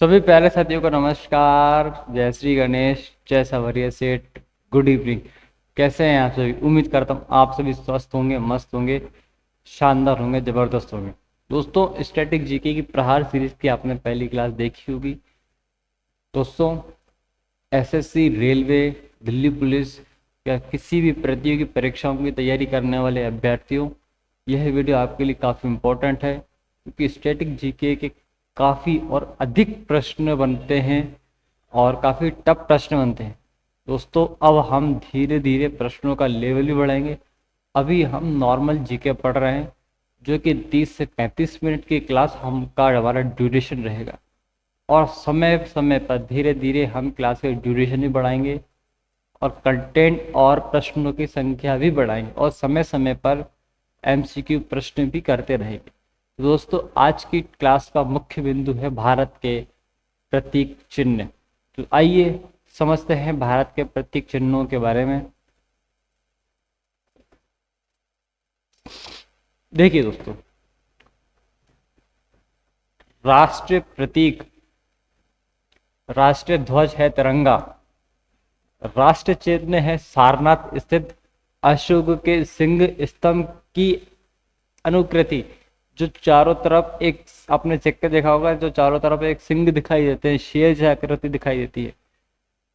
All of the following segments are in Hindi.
सभी प्यारे साथियों को नमस्कार। जय श्री गणेश, जय सवरिया सेठ, गुड इवनिंग। कैसे हैं आप सभी? उम्मीद करता हूँ आप सभी स्वस्थ होंगे, मस्त होंगे, शानदार होंगे, जबरदस्त होंगे। दोस्तों, स्टैटिक जीके की प्रहार सीरीज की आपने पहली क्लास देखी होगी। दोस्तों, एसएससी, रेलवे, दिल्ली पुलिस या किसी भी प्रतियोगी परीक्षाओं की तैयारी करने वाले अभ्यर्थियों, यह वीडियो आपके लिए काफ़ी इम्पोर्टेंट है, क्योंकि स्टैटिक जीके के काफ़ी और अधिक प्रश्न बनते हैं और काफ़ी टफ प्रश्न बनते हैं। दोस्तों, अब हम धीरे धीरे प्रश्नों का लेवल भी बढ़ाएंगे। अभी हम नॉर्मल जीके पढ़ रहे हैं, जो कि 30 से 35 मिनट की क्लास हमारा ड्यूरेशन रहेगा, और समय समय पर धीरे धीरे हम क्लास के ड्यूरेशन भी बढ़ाएंगे और कंटेंट और प्रश्नों की संख्या भी बढ़ाएंगे और समय समय पर एमसीक्यू प्रश्न भी करते रहेंगे। तो दोस्तों, आज की क्लास का मुख्य बिंदु है भारत के प्रतीक चिन्ह। तो आइए समझते हैं भारत के प्रतीक चिन्हों के बारे में। देखिए दोस्तों, राष्ट्रीय प्रतीक, राष्ट्रीय ध्वज है तिरंगा, राष्ट्र चिन्ह है सारनाथ स्थित अशोक के सिंह स्तंभ की अनुकृति, जो चारों तरफ एक, आपने सिक्के देखा होगा, जो चारों तरफ एक सिंह दिखाई देते हैं, शेर जैसी आकृति दिखाई देती है।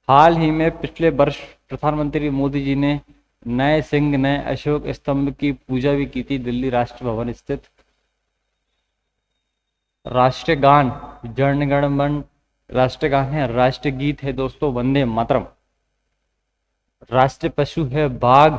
हाल ही में पिछले वर्ष प्रधानमंत्री मोदी जी ने नए सिंह, नए अशोक स्तंभ की पूजा भी की थी दिल्ली राष्ट्र भवन स्थित। राष्ट्रीय गान जन गण मन राष्ट्रीय गान है। राष्ट्रीय गीत है दोस्तों वंदे मातरम। राष्ट्रीय पशु है बाघ,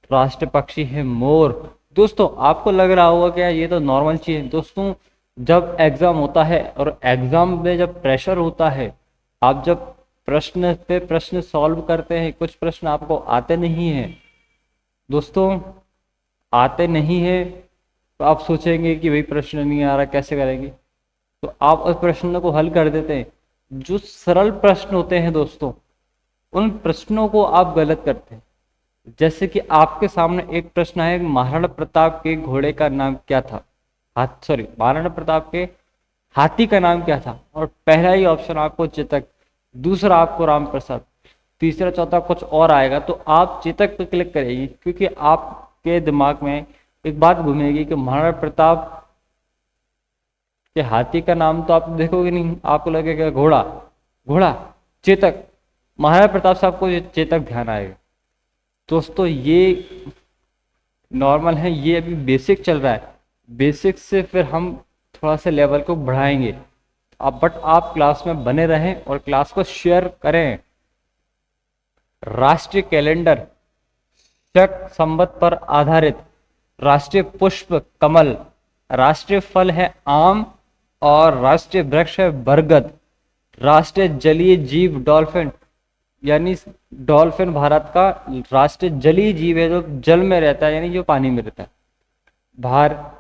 राष्ट्रीय पक्षी है मोर। दोस्तों, आपको लग रहा होगा क्या ये तो नॉर्मल चीज है। दोस्तों, जब एग्जाम होता है और एग्जाम में जब प्रेशर होता है, आप जब प्रश्न पे प्रश्न सॉल्व करते हैं, कुछ प्रश्न आपको आते नहीं हैं दोस्तों, आते नहीं है, तो आप सोचेंगे कि भाई प्रश्न नहीं आ रहा, कैसे करेंगे। तो आप उस प्रश्न को हल कर देते हैं। जो सरल प्रश्न होते हैं दोस्तों, उन प्रश्नों को आप गलत करते हैं। जैसे कि आपके सामने एक प्रश्न है, महाराणा प्रताप के घोड़े का नाम क्या था, महाराणा प्रताप के हाथी का नाम क्या था, और पहला ही ऑप्शन आपको चेतक, दूसरा आपको राम प्रसाद, तीसरा चौथा कुछ और आएगा, तो आप चेतक पर क्लिक करेंगे, क्योंकि आपके दिमाग में एक बात घूमेगी कि महाराणा प्रताप के हाथी का नाम तो आप देखोगे नहीं, आपको लगेगा घोड़ा, घोड़ा, चेतक, महाराणा प्रताप साहब को चेतक ध्यान आएगा। दोस्तों, ये नॉर्मल है, ये अभी बेसिक चल रहा है। बेसिक से फिर हम थोड़ा सा लेवल को बढ़ाएंगे। बट आप क्लास में बने रहें और क्लास को शेयर करें। राष्ट्रीय कैलेंडर शक संवत पर आधारित, राष्ट्रीय पुष्प कमल, राष्ट्रीय फल है आम और राष्ट्रीय वृक्ष है बरगद। राष्ट्रीय जलीय जीव डॉल्फिन, यानी डॉल्फिन भारत का राष्ट्रीय जलीय जीव है, जो जल में रहता है, यानी जो पानी में रहता है।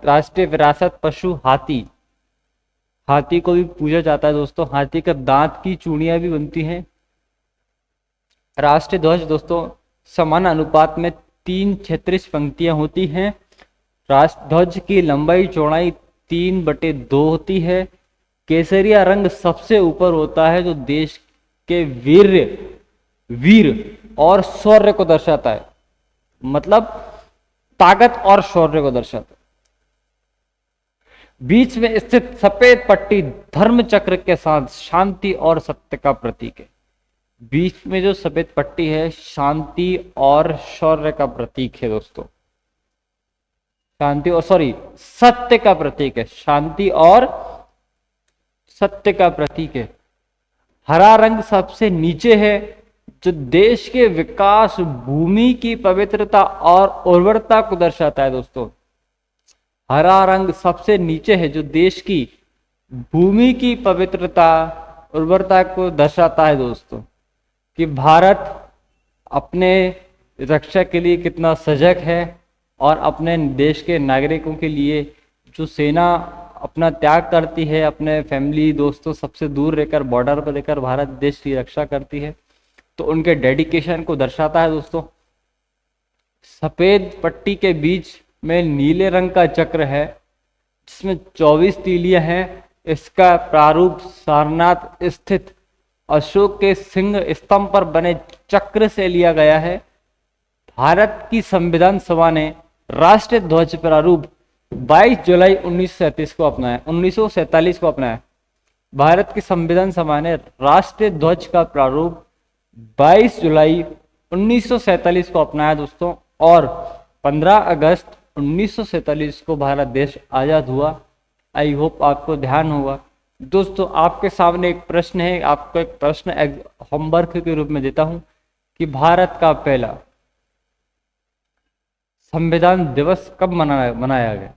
राष्ट्रीय विरासत पशु हाथी, हाथी को भी पूजा जाता है दोस्तों। हाथी का दांत की चूड़ियां भी बनती हैं। राष्ट्रीय ध्वज दोस्तों, समान अनुपात में 3 क्षैतिज पंक्तियां होती हैं। राष्ट्र ध्वज की लंबाई चौड़ाई 3/2 होती है। केसरिया रंग सबसे ऊपर होता है, जो देश के वीर और शौर्य को दर्शाता है, मतलब ताकत और शौर्य को दर्शाता है। बीच में स्थित सफेद पट्टी धर्म चक्र के साथ शांति और सत्य का प्रतीक है। बीच में जो सफेद पट्टी है, शांति और शौर्य का प्रतीक है दोस्तों। सत्य का प्रतीक है, शांति और सत्य का प्रतीक है। हरा रंग सबसे नीचे है, जो देश के विकास, भूमि की पवित्रता और उर्वरता को दर्शाता है दोस्तों। हरा रंग सबसे नीचे है, जो देश की भूमि की पवित्रता, उर्वरता को दर्शाता है दोस्तों, कि भारत अपने रक्षा के लिए कितना सजग है और अपने देश के नागरिकों के लिए जो सेना अपना त्याग करती है, अपने फैमिली दोस्तों सबसे दूर रहकर, बॉर्डर पर रहकर भारत देश की रक्षा करती है, तो उनके डेडिकेशन को दर्शाता है दोस्तों। सफेद पट्टी के बीच में नीले रंग का चक्र है, जिसमें 24 तीलियां हैं, इसका प्रारूप सारनाथ स्थित अशोक के सिंह स्तंभ पर बने चक्र से लिया गया है। भारत की संविधान सभा ने राष्ट्रीय ध्वज प्रारूप 22 जुलाई 1937 को अपनाया 1947 को अपनाया। भारत की संविधान सभा ने राष्ट्रीय ध्वज का प्रारूप 22 जुलाई 1947 को अपनाया दोस्तों, और 15 अगस्त 1947 को भारत देश आजाद हुआ। आई होप आपको ध्यान होगा। दोस्तों आपके सामने एक प्रश्न है, आपको एक प्रश्न होमवर्क के रूप में देता हूं कि भारत का पहला संविधान दिवस कब मनाया गया।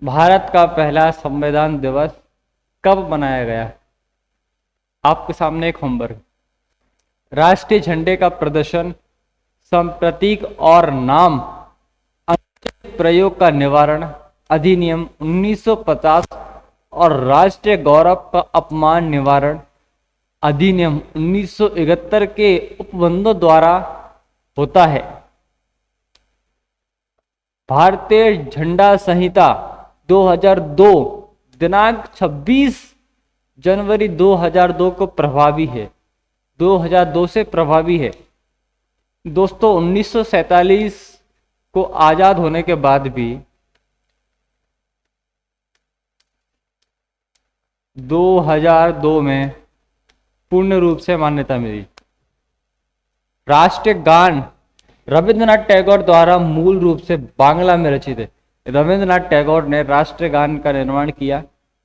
भारत का पहला संविधान दिवस कब मनाया गया। आपके सामने एक होमवर्क। राष्ट्रीय झंडे का प्रदर्शन, संप्रतीक और नाम अनुचित प्रयोग का निवारण अधिनियम 1950 और राष्ट्रीय गौरव का अपमान निवारण अधिनियम 1971 के उपबंधों द्वारा होता है। भारतीय झंडा संहिता 2002 दिनांक 26 जनवरी 2002 को प्रभावी है, 2002 से प्रभावी है। दोस्तों 1947 को आजाद होने के बाद भी 2002 में पूर्ण रूप से मान्यता मिली। राष्ट्रीय गान रविंद्रनाथ टैगोर द्वारा मूल रूप से बांग्ला में रचित है। रविंद्रनाथ टैगोर ने राष्ट्रीय गान का निर्माण किया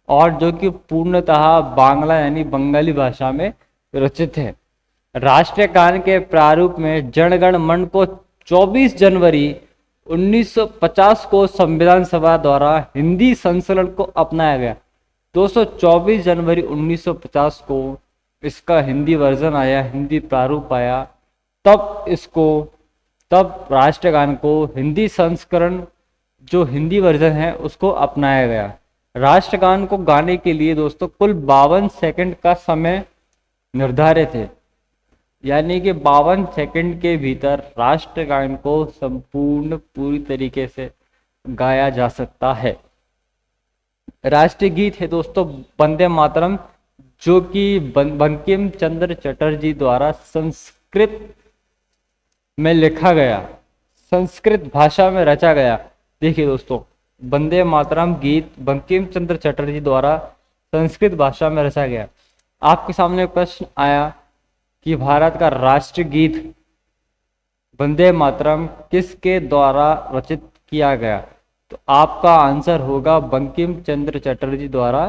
और जो कि पूर्णतः बांग्ला यानी बंगाली भाषा में रचित है। राष्ट्रीय गान के प्रारूप में जनगण मन को 24 जनवरी 1950 को संविधान सभा द्वारा हिंदी संस्करण को अपनाया गया। दोस्तों 24 जनवरी 1950 को इसका हिंदी वर्जन आया, हिंदी प्रारूप आया, तब राष्ट्रीय गान को हिंदी संस्करण जो हिंदी वर्जन है उसको अपनाया गया। राष्ट्रगान को गाने के लिए दोस्तों कुल 52 सेकंड का समय निर्धारित है, यानी कि 52 सेकंड के भीतर राष्ट्रगान को संपूर्ण पूरी तरीके से गाया जा सकता है। राष्ट्रीय गीत है दोस्तों वंदे मातरम, जो कि बंकिम चंद्र चटर्जी द्वारा संस्कृत में लिखा गया, संस्कृत भाषा में रचा गया। देखिए दोस्तों वंदे मातरम गीत बंकिम चंद्र चटर्जी द्वारा संस्कृत भाषा में रचा गया। आपके सामने प्रश्न आया कि भारत का राष्ट्रीय गीत वंदे मातरम किसके द्वारा रचित किया गया, तो आपका आंसर होगा बंकिम चंद्र चटर्जी द्वारा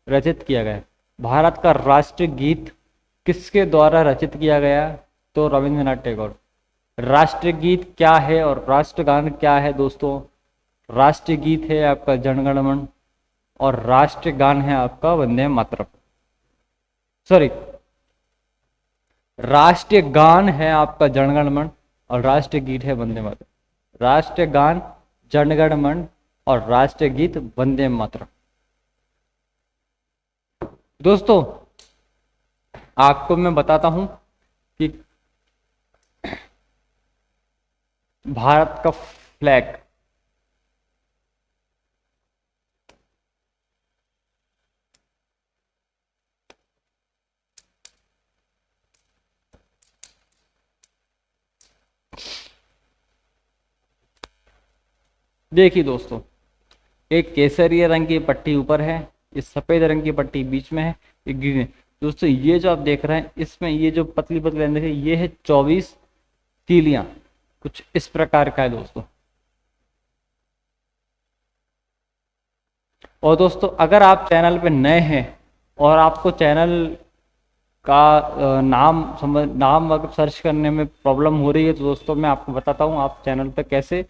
रचित किया गया। भारत का राष्ट्रीय गीत किसके द्वारा रचित किया गया, तो रविंद्रनाथ टैगोर। राष्ट्रीय गीत क्या है और राष्ट्रगान क्या है दोस्तों, राष्ट्रीय गीत है आपका जनगण मन और राष्ट्रीय गान है आपका वंदे मातरम। सॉरी, राष्ट्रीय गान है आपका जनगण मन और राष्ट्रीय गीत है वंदे मातरम। राष्ट्रीय गान जनगण मन और राष्ट्रीय गीत वंदे मातरम। दोस्तों आपको मैं बताता हूं कि भारत का फ्लैग देखिए दोस्तों, एक केसरिया रंग की पट्टी ऊपर है, इस सफेद रंग की पट्टी बीच में है, एक ग्रीन है। दोस्तों ये जो आप देख रहे हैं इसमें ये जो पतली पतली लाइन देखिए ये है 24 तीलियां, कुछ इस प्रकार का है दोस्तों। और दोस्तों अगर आप चैनल पे नए हैं और आपको चैनल का नाम अगर सर्च करने में प्रॉब्लम हो रही है, तो दोस्तों मैं आपको बताता हूँ आप चैनल पे कैसे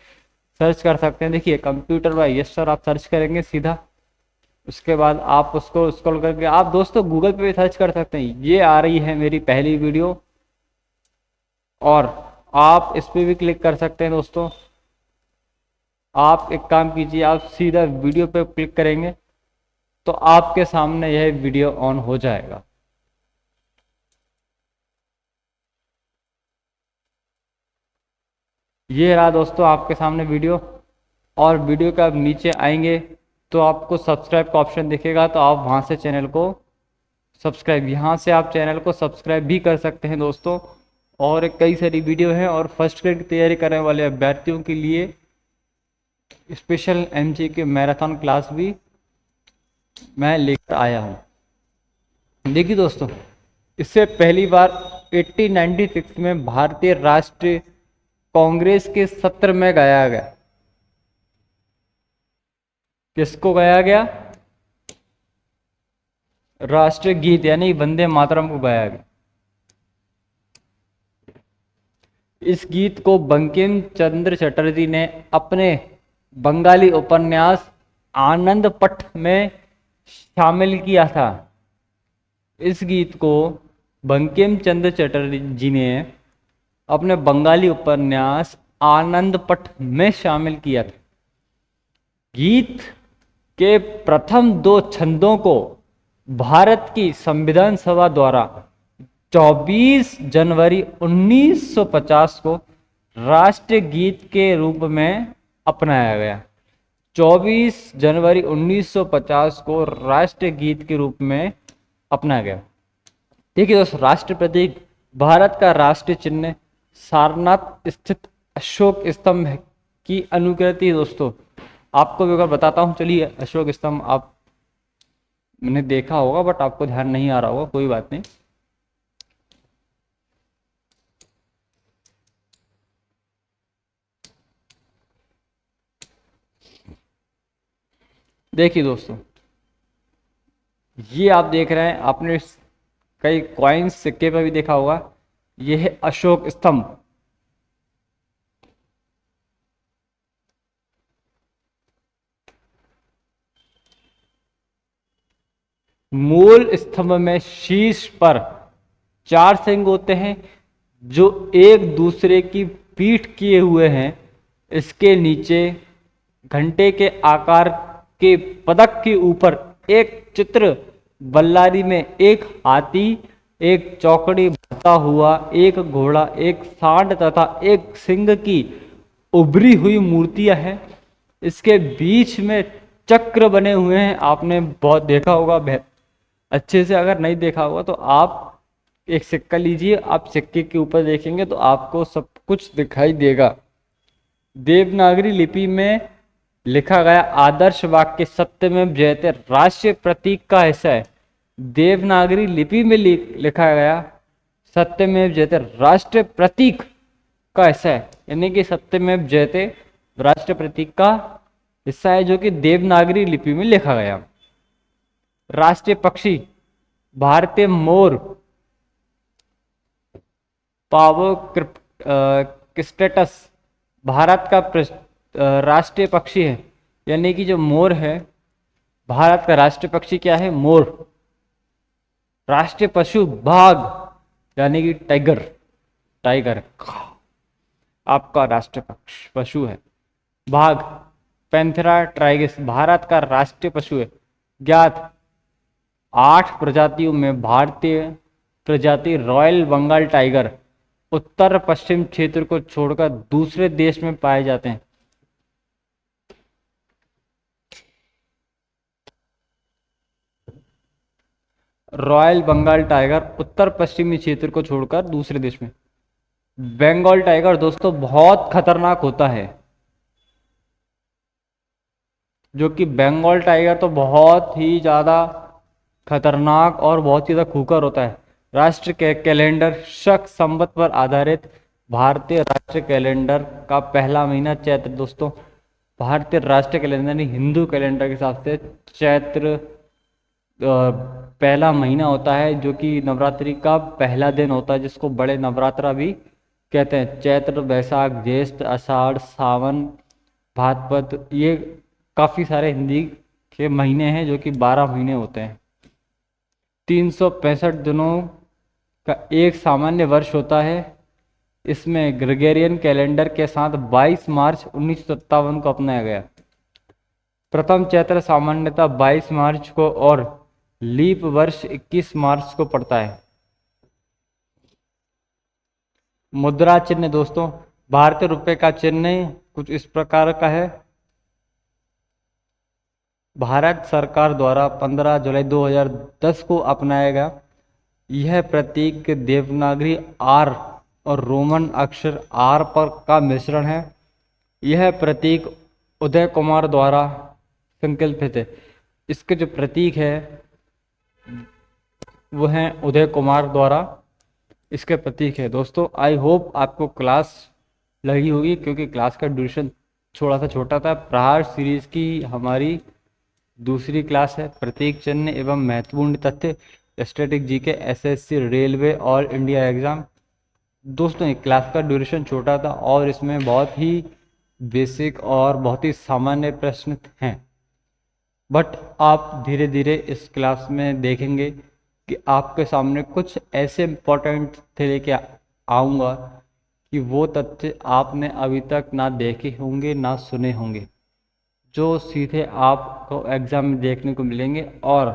सर्च कर सकते हैं। देखिए कंप्यूटर बाय यस सर आप सर्च करेंगे सीधा, उसके बाद आप उसको स्क्रॉल करके आप दोस्तों गूगल पे भी सर्च कर सकते हैं। ये आ रही है मेरी पहली वीडियो और आप इस पर भी क्लिक कर सकते हैं दोस्तों। आप एक काम कीजिए, आप सीधा वीडियो पे क्लिक करेंगे तो आपके सामने यह वीडियो ऑन हो जाएगा। ये रहा दोस्तों आपके सामने वीडियो, और वीडियो के आप नीचे आएंगे तो आपको सब्सक्राइब का ऑप्शन दिखेगा, तो आप वहाँ से चैनल को सब्सक्राइब, यहाँ से आप चैनल को सब्सक्राइब भी कर सकते हैं दोस्तों। और कई सारी वीडियो हैं, और फर्स्ट ग्रेड की तैयारी करने वाले अभ्यर्थियों के लिए स्पेशल एमजीके मैराथन क्लास भी मैं लेकर आया हूँ। देखिए दोस्तों, इससे पहली बार 1896 में भारतीय राष्ट्रीय कांग्रेस के सत्र में गाया गया। किसको गाया गया? राष्ट्रीय गीत यानी वंदे मातरम को गाया गया। इस गीत को बंकिम चंद्र चटर्जी ने अपने बंगाली उपन्यास आनंद पठ में शामिल किया था। इस गीत को बंकिम चंद्र चटर्जी ने अपने बंगाली उपन्यास आनंद पठ में शामिल किया था। गीत के प्रथम 2 छंदों को भारत की संविधान सभा द्वारा 24 जनवरी 1950 को राष्ट्रीय गीत के रूप में अपनाया गया। 24 जनवरी 1950 को राष्ट्रीय गीत के रूप में अपनाया गया। देखिए दोस्तों, राष्ट्र प्रतीक भारत का राष्ट्रीय चिन्ह सारनाथ स्थित अशोक स्तंभ की अनुकृति। दोस्तों आपको भी अगर बताता हूँ, चलिए। अशोक स्तंभ आप मैंने देखा होगा, बट आपको ध्यान नहीं आ रहा होगा, कोई बात नहीं। देखिए दोस्तों, ये आप देख रहे हैं, आपने कई कॉइन्स सिक्के पर भी देखा होगा, ये है अशोक स्तंभ। मूल स्तंभ में शीर्ष पर 4 सिंह होते हैं जो एक दूसरे की पीठ किए हुए हैं। इसके नीचे घंटे के आकार के पदक के ऊपर एक चित्र बल्लारी में एक हाथी, एक चौकड़ी भरता हुआ, एक घोड़ा, एक सांड तथा एक सिंह की उभरी हुई मूर्तियां हैं। इसके बीच में चक्र बने हुए हैं, आपने बहुत देखा होगा अच्छे से। अगर नहीं देखा होगा तो आप एक सिक्का लीजिए, आप सिक्के के ऊपर देखेंगे तो आपको सब कुछ दिखाई देगा। देवनागरी लिपि में लिखा गया आदर्श वाक्य सत्यमेव जयते राष्ट्रीय प्रतीक का हिस्सा है। देवनागरी लिपि में लिखा गया सत्यमेव जयते राष्ट्रीय प्रतीक का हिस्सा है, यानी कि सत्यमेव जयते राष्ट्रीय प्रतीक का हिस्सा है, जो कि देवनागरी लिपि में लिखा गया। राष्ट्रीय पक्षी भारतीय मोर पावो क्रिस्टेटस भारत का राष्ट्रीय पक्षी है, यानी कि जो मोर है, भारत का राष्ट्रीय पक्षी क्या है? मोर। राष्ट्रीय पशु बाघ, यानी कि टाइगर। टाइगर आपका राष्ट्रीय पशु है। बाघ पैंथेरा ट्राइगिस भारत का राष्ट्रीय पशु है। ज्ञात 8 प्रजातियों में भारतीय प्रजाति रॉयल बंगाल टाइगर उत्तर पश्चिम क्षेत्र को छोड़कर दूसरे देश में पाए जाते हैं। रॉयल बंगाल टाइगर उत्तर पश्चिमी क्षेत्र को छोड़कर दूसरे देश में। बंगाल टाइगर दोस्तों बहुत खतरनाक होता है, जो कि बंगाल टाइगर तो बहुत ही ज़्यादा खतरनाक और बहुत ही ज़्यादा खूंखार होता है। राष्ट्र के कैलेंडर शक संवत पर आधारित भारतीय राष्ट्रीय कैलेंडर का पहला महीना चैत्र। दोस्तों भारतीय राष्ट्रीय कैलेंडर यानी हिंदू कैलेंडर के हिसाब से चैत्र पहला महीना होता है, जो कि नवरात्रि का पहला दिन होता है, जिसको बड़े नवरात्रा भी कहते हैं। चैत्र, बैसाख, ज्येष्ठ, आषाढ़, सावन, भाद्रपद, ये काफ़ी सारे हिंदी के महीने हैं, जो कि 12 महीने होते हैं। 365 दिनों का एक सामान्य वर्ष होता है। इसमें ग्रेगोरियन कैलेंडर के साथ 22 मार्च 1957 को अपनाया गया। प्रथम चैत्र सामान्यतः 22 मार्च को और लीप वर्ष 21 मार्च को पड़ता है। मुद्रा चिन्ह दोस्तों भारतीय रुपए का चिन्ह कुछ इस प्रकार का है। भारत सरकार द्वारा 15 जुलाई 2010 को अपनाया गया। यह प्रतीक देवनागरी आर और रोमन अक्षर आर पर का मिश्रण है। यह प्रतीक उदय कुमार द्वारा संकल्पित है। इसके जो प्रतीक है वो है उदय कुमार द्वारा इसके प्रतीक है। दोस्तों आई होप आपको क्लास लगी होगी, क्योंकि क्लास का ड्यूरेशन थोड़ा सा छोटा था। प्रहार सीरीज की हमारी दूसरी क्लास है, प्रतीक चिन्ह एवं महत्वपूर्ण तथ्य, static GK, SSC, railway, all India exam. दोस्तों ये क्लास का ड्यूरेशन छोटा था और इसमें बहुत ही बेसिक और बहुत ही सामान्य प्रश्न हैं, बट आप धीरे धीरे इस क्लास में देखेंगे कि आपके सामने कुछ ऐसे इम्पोर्टेंट थे लेके आऊँगा कि वो तथ्य आपने अभी तक ना देखे होंगे ना सुने होंगे, जो सीधे आपको एग्ज़ाम में देखने को मिलेंगे। और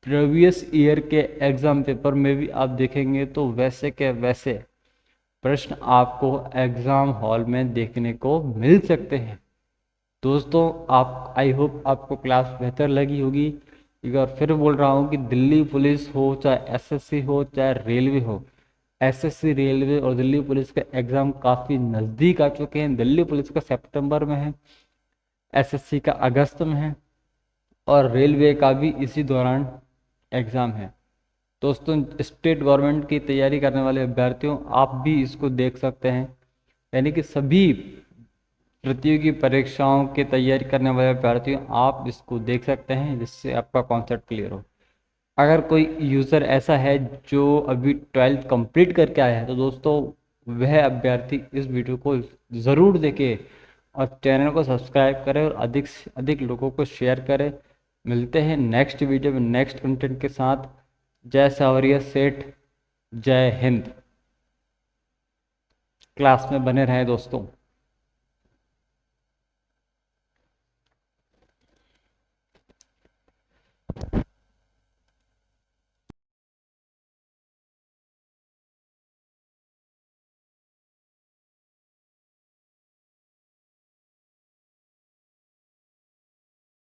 प्रीवियस ईयर के एग्ज़ाम पेपर में भी आप देखेंगे तो वैसे के वैसे प्रश्न आपको एग्ज़ाम हॉल में देखने को मिल सकते हैं। दोस्तों आप आई होप आपको क्लास बेहतर लगी होगी। एक बार फिर बोल रहा हूँ कि दिल्ली पुलिस हो, चाहे एसएससी हो, चाहे रेलवे हो, एसएससी, रेलवे और दिल्ली पुलिस का एग्ज़ाम काफ़ी नज़दीक आ चुके हैं। दिल्ली पुलिस का सितंबर में है, एसएससी का अगस्त में है और रेलवे का भी इसी दौरान एग्ज़ाम है। दोस्तों स्टेट गवर्नमेंट की तैयारी करने वाले अभ्यर्थियों आप भी इसको देख सकते हैं, यानी कि सभी प्रतियोगी परीक्षाओं की तैयारी करने वाले अभ्यर्थियों आप इसको देख सकते हैं, जिससे आपका कॉन्सेप्ट क्लियर हो। अगर कोई यूज़र ऐसा है जो अभी 12th कंप्लीट करके आया है तो दोस्तों वह अभ्यर्थी इस वीडियो को ज़रूर देखे और चैनल को सब्सक्राइब करें और अधिक से अधिक लोगों को शेयर करें। मिलते हैं नेक्स्ट वीडियो में नेक्स्ट कंटेंट के साथ। जय सावरिया सेठ, जय हिंद। क्लास में बने रहें दोस्तों।